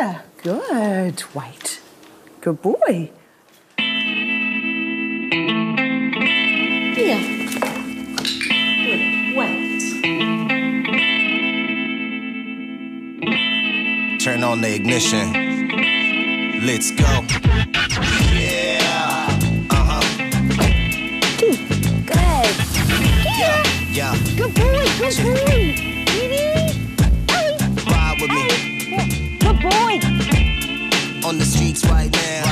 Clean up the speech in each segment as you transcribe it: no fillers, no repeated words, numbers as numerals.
Yeah, good. Wait. Good boy. Here. Good. Wait. Turn on the ignition. Let's go. Yeah. Good. Yeah. Good boy. Good boy. Ride with me. Good boy. On the streets right now.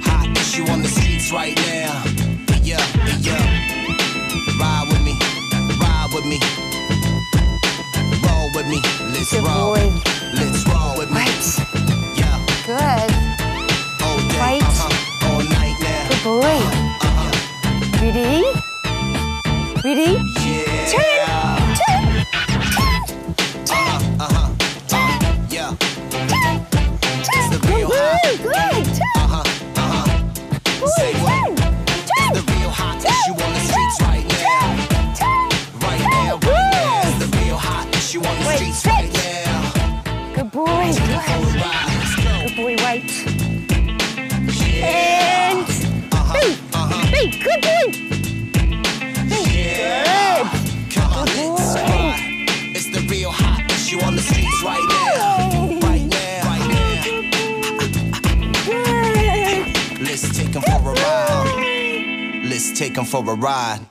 Hot issue on the streets right now. Yeah. Ride with me. Roll with me. Let's Good roll. boy. Let's roll with me. Right. Yeah. Good. All day. Right. All night now. Good boy. Ready? Yeah. Turn. Yeah. It's the real hot. Good. Say what? It's the real hot issue on the streets right now. Right now. It's the real hot issue on the streets right now. Good boy. Let's go. Good boy, right. Yeah. And hey, good boy. Yeah. Come on, let's ride. It's the real hot issue on the streets right now. Right now. Good. Let's take 'em for a ride. Let's take 'em for a ride.